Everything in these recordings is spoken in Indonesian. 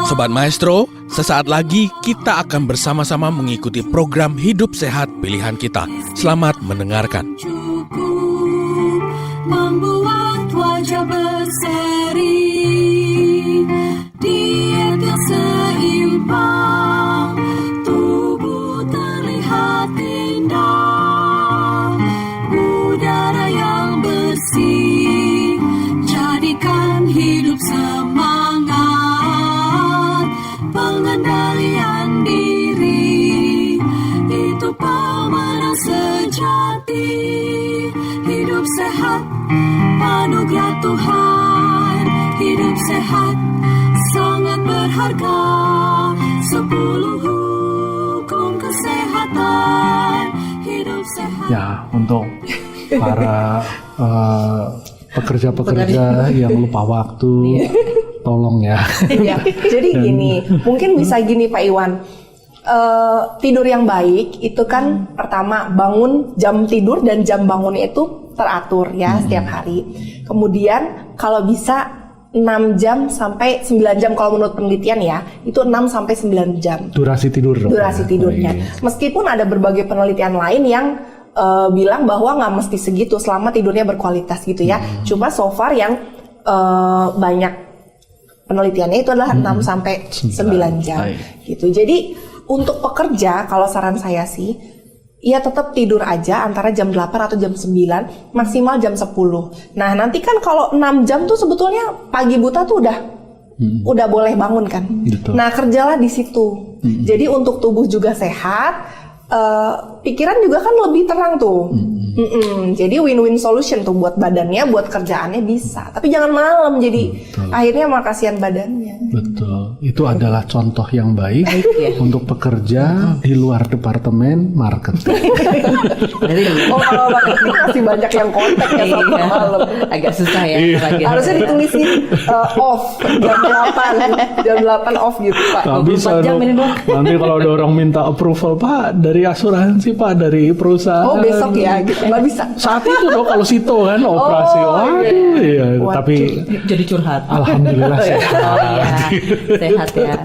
Sobat Maestro, sesaat lagi kita akan bersama-sama mengikuti program Hidup Sehat Pilihan Kita. Selamat mendengarkan. Membuat wajah berseri, diet yang seimbang, tubuh terlihat indah, udara yang bersih, jadikan hidup semangat, pengendalian diri, itu pemenang sejati. Hidup sehat, anugerah Tuhan. Hidup sehat, sangat berharga. 10 hukum kesehatan. Hidup sehat. Ya, untuk para pekerja-pekerja yang lupa waktu, tolong ya. Ya, jadi gini, mungkin bisa gini Pak Iwan. Tidur yang baik itu kan pertama bangun jam tidur dan jam bangunnya itu teratur ya setiap hari. Kemudian kalau bisa 6 jam sampai 9 jam kalau menurut penelitian ya, itu 6 sampai 9 jam. Durasi tidur. Durasi tidurnya. Meskipun ada berbagai penelitian lain yang bilang bahwa nggak mesti segitu selama tidurnya berkualitas gitu ya. Cuma so far yang banyak penelitiannya itu adalah 6 sampai 9 jam gitu. Jadi untuk pekerja, kalau saran saya sih, ya tetap tidur aja antara jam 8 atau jam 9, maksimal jam 10. Nah, nanti kan kalau 6 jam tuh sebetulnya pagi buta tuh udah boleh bangun kan. Betul. Nah, kerjalah di situ. Jadi untuk tubuh juga sehat, pikiran juga kan lebih terang tuh. Jadi win-win solution tuh buat badannya, buat kerjaannya bisa. Tapi jangan malam, jadi akhirnya malah kasihan badannya. Betul. Itu adalah contoh yang baik untuk pekerja di luar departemen marketing. Oh, kalau marketing masih banyak yang kontak ya sampai malam. Agak susah ya. Harusnya ditulis nih off jam 8 off gitu Pak. Nggak bisa dong. Nanti kalau ada orang minta approval, Pak, dari asuransi, Pak, dari perusahaan. Oh, besok ya gitu. Nggak bisa. Saat itu dong kalau Sito kan operasi. Waduh, iya. Tapi Jadi curhat. alhamdulillah sehat. Oh iya, sehat ya.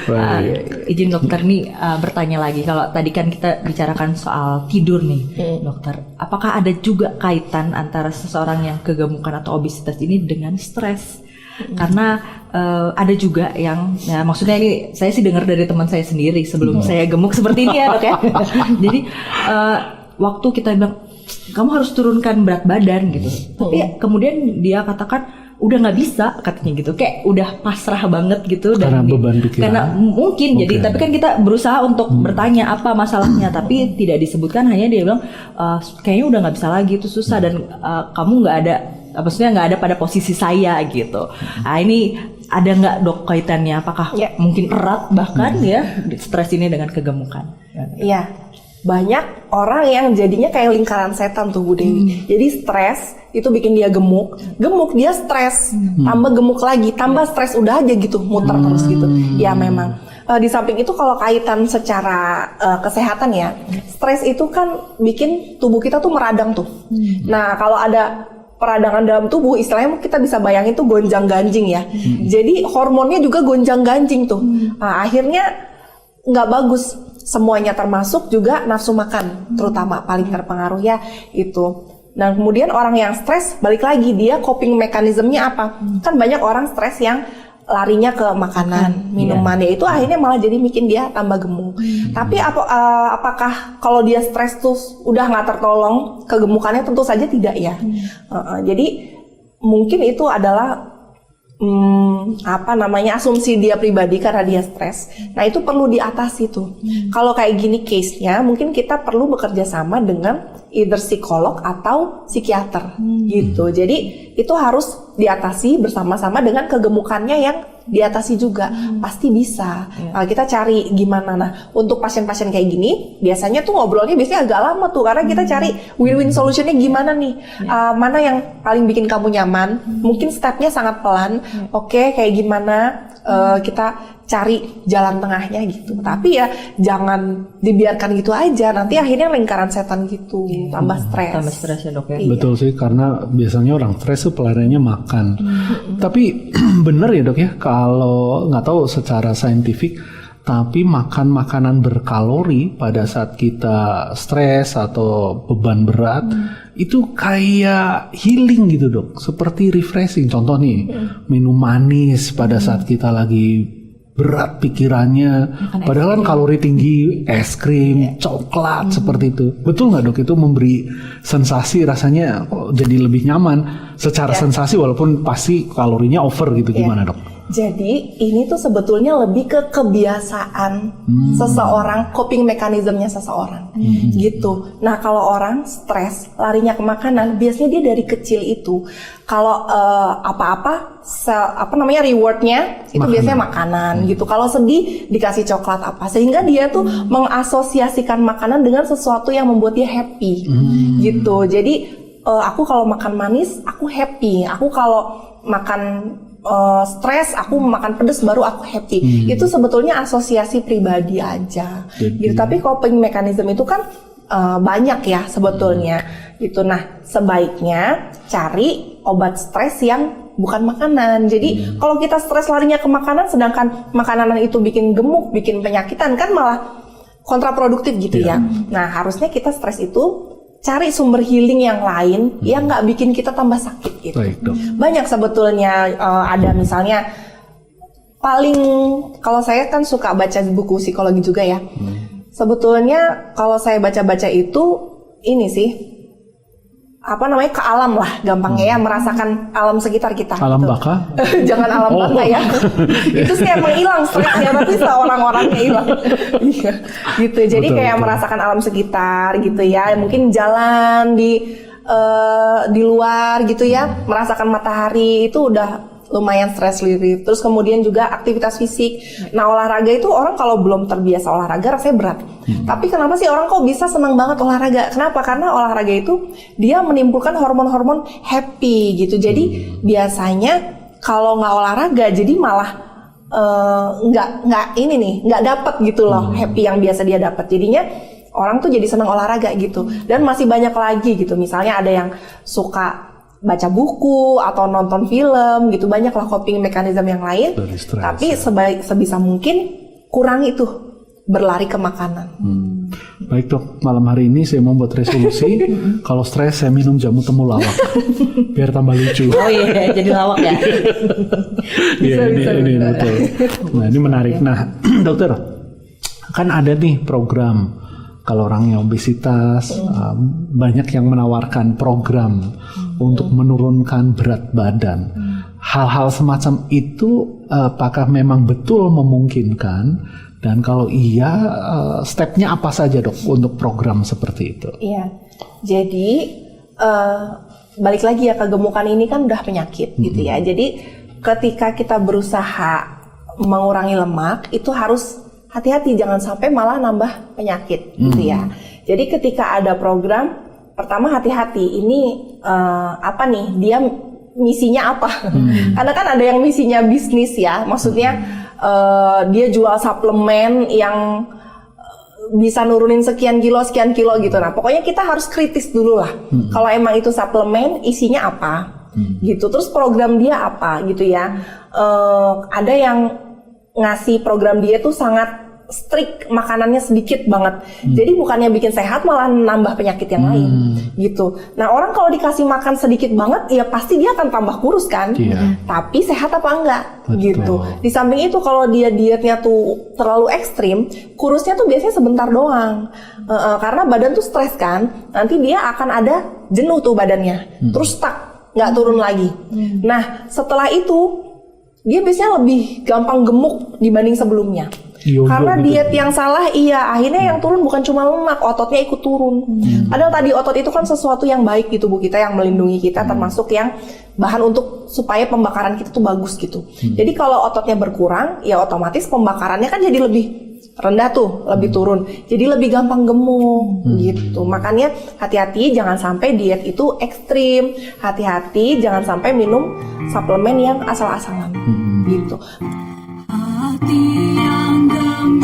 Baik. Izin dokter nih bertanya lagi. Kalau tadi kan kita bicarakan soal tidur nih, dokter. Apakah ada juga kaitan antara seseorang yang kegemukan atau obesitas ini dengan stres? Karena ada juga yang, ya maksudnya ini saya sih dengar dari teman saya sendiri sebelum saya gemuk seperti ini ya dok ya. Jadi waktu kita bilang kamu harus turunkan berat badan gitu, tapi kemudian dia katakan udah nggak bisa katanya gitu, kayak udah pasrah banget gitu. Karena beban pikiran. Karena mungkin jadi, tapi kan kita berusaha untuk bertanya apa masalahnya, tapi tidak disebutkan, hanya dia bilang kayaknya udah nggak bisa lagi, itu susah dan kamu nggak ada, maksudnya nggak ada pada posisi saya gitu. Nah ini ada nggak dok kaitannya? Apakah mungkin erat bahkan ya stres ini dengan kegemukan? Iya. Banyak orang yang jadinya kayak lingkaran setan tuh Bu Dewi. Jadi stres itu bikin dia gemuk dia stres, tambah gemuk lagi, tambah stres, udah aja gitu, muter terus gitu. Ya memang. Di samping itu kalau kaitan secara kesehatan ya, stres itu kan bikin tubuh kita tuh meradang tuh. Nah kalau ada peradangan dalam tubuh, istilahnya kita bisa bayangin tuh gonjang-ganjing ya. Jadi hormonnya juga gonjang-ganjing tuh. Nah, akhirnya nggak bagus. Semuanya termasuk juga nafsu makan, terutama paling terpengaruh ya itu. Dan kemudian orang yang stres, balik lagi dia coping mekanismenya apa? Kan banyak orang stres yang larinya ke makanan, minuman, ya itu akhirnya malah jadi bikin dia tambah gemuk. Tapi apakah kalau dia stres tuh udah nggak tertolong kegemukannya? Tentu saja tidak ya. Jadi mungkin itu adalah asumsi dia pribadi karena dia stres. Nah itu perlu diatasi tuh. Kalau kayak gini case-nya, mungkin kita perlu bekerja sama dengan either psikolog atau psikiater gitu. Jadi itu harus diatasi bersama-sama dengan kegemukannya yang diatasi juga. Pasti bisa. Kita cari gimana. Nah untuk pasien-pasien kayak gini, biasanya tuh ngobrolnya biasanya agak lama tuh, karena kita cari win-win solutionnya gimana nih. Mana yang paling bikin kamu nyaman. Mungkin stepnya sangat pelan. Oke, kayak gimana kita cari jalan tengahnya gitu. Tapi ya jangan dibiarkan gitu aja. Nanti akhirnya lingkaran setan gitu, tambah stres. Tambah stres ya dok ya. Iya. Betul sih, karena biasanya orang stres tuh pelariannya makan. Tapi bener ya dok ya, kalau nggak tahu secara saintifik, tapi makan makanan berkalori pada saat kita stres atau beban berat itu kayak healing gitu dok, seperti refreshing. Contoh nih, minum manis pada saat kita lagi berat pikirannya, padahal kan kalori tinggi, es krim, coklat seperti itu. Betul nggak dok, itu memberi sensasi, rasanya kok jadi lebih nyaman secara sensasi walaupun pasti kalorinya over gitu. Gimana dok? Jadi ini tuh sebetulnya lebih ke kebiasaan seseorang, coping mekanismenya seseorang gitu. Nah kalau orang stres larinya ke makanan, biasanya dia dari kecil itu kalau rewardnya itu biasanya makanan gitu. Kalau sedih dikasih coklat apa, sehingga dia tuh mengasosiasikan makanan dengan sesuatu yang membuat dia happy gitu. Jadi aku kalau makan manis aku happy, aku kalau makan stres, aku makan pedas baru aku happy. Itu sebetulnya asosiasi pribadi aja. Gitu. Tapi coping mechanism itu kan banyak ya sebetulnya. Gitu. Nah, sebaiknya cari obat stres yang bukan makanan. Jadi kalau kita stres larinya ke makanan, sedangkan makanan itu bikin gemuk, bikin penyakitan, kan malah kontraproduktif gitu ya. Nah, harusnya kita stres itu cari sumber healing yang lain yang nggak bikin kita tambah sakit gitu. Baik, dok. Banyak sebetulnya, ada misalnya kalau saya kan suka baca buku psikologi juga ya. Sebetulnya kalau saya baca-baca itu ini sih ke alam lah gampangnya ya, merasakan alam sekitar kita. Alam gitu. baka? Jangan alam baka ya. Itu sih emang hilang stresnya, tapi orang-orangnya hilang. Iya, gitu. Jadi kayak merasakan alam sekitar gitu ya. Mungkin jalan di luar gitu ya, merasakan matahari itu udah lumayan stress relief. Terus kemudian juga aktivitas fisik. Nah olahraga itu orang kalau belum terbiasa olahraga rasanya berat. Tapi kenapa sih orang kok bisa senang banget olahraga? Kenapa? Karena olahraga itu dia menimbulkan hormon-hormon happy gitu. Jadi biasanya kalau nggak olahraga jadi malah nggak dapat gitu loh happy yang biasa dia dapat. Jadinya orang tuh jadi senang olahraga gitu. Dan masih banyak lagi gitu. Misalnya ada yang suka baca buku atau nonton film gitu, banyaklah coping mechanism yang lain. Tapi sebisa mungkin kurangi tuh berlari ke makanan. Baik dok, malam hari ini saya mau buat resolusi kalau stres saya minum jamu temulawak biar tambah lucu. Oh iya, jadi lawak ya. Iya, ini betul. Nah ini menarik. Nah dokter, kan ada nih program kalau orang yang obesitas, banyak yang menawarkan program untuk menurunkan berat badan. Hal-hal semacam itu apakah memang betul memungkinkan? Dan kalau iya, stepnya apa saja dok untuk program seperti itu? Iya, jadi balik lagi ya, kegemukan ini kan udah penyakit gitu ya. Jadi ketika kita berusaha mengurangi lemak, itu harus hati-hati, jangan sampai malah nambah penyakit gitu ya. Jadi ketika ada program, pertama hati-hati, ini apa nih, dia misinya apa? Karena kan ada yang misinya bisnis ya, maksudnya dia jual suplemen yang bisa nurunin sekian kilo gitu. Nah pokoknya kita harus kritis dulu lah. Kalau emang itu suplemen, isinya apa gitu, terus program dia apa gitu ya. Ada yang ngasih program dia tuh sangat strict, makanannya sedikit banget. Jadi bukannya bikin sehat malah nambah penyakit yang lain gitu. Nah orang kalau dikasih makan sedikit banget ya pasti dia akan tambah kurus kan. Tapi sehat apa enggak? Gitu. Di samping itu kalau dia dietnya tuh terlalu ekstrim, kurusnya tuh biasanya sebentar doang. Karena badan tuh stres kan. Nanti dia akan ada jenuh tuh badannya. Terus stuck, nggak turun lagi. Nah setelah itu dia biasanya lebih gampang gemuk dibanding sebelumnya. Karena diet yang salah, akhirnya yang turun bukan cuma lemak, ototnya ikut turun. Padahal tadi otot itu kan sesuatu yang baik di tubuh kita, yang melindungi kita, termasuk yang bahan untuk supaya pembakaran kita tuh bagus gitu. Jadi kalau ototnya berkurang, ya otomatis pembakarannya kan jadi lebih rendah tuh, lebih turun. Jadi lebih gampang gemuk gitu. Makanya hati-hati jangan sampai diet itu ekstrim. Hati-hati jangan sampai minum suplemen yang asal-asalan gitu. Hati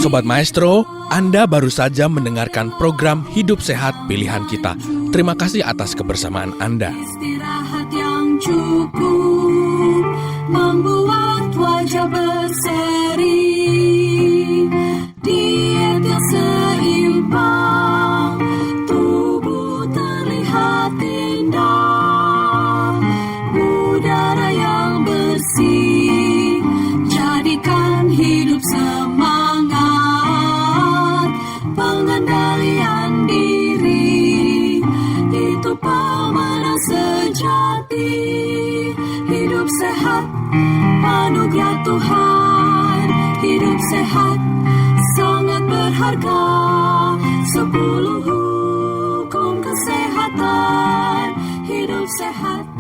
Sobat Maestro, Anda baru saja mendengarkan program Hidup Sehat Pilihan Kita. Terima kasih atas kebersamaan Anda. Istirahat yang cukup membuat wajah berseri. Diet yang seimbang, tubuh terlihat indah. Udara yang bersih, jadikan hidup semangat. Pengendalian diri, itu pemenang sejati. Hidup sehat, anugerah Tuhan. Hidup sehat, sangat berharga. 10 hukum kesehatan. Hidup sehat.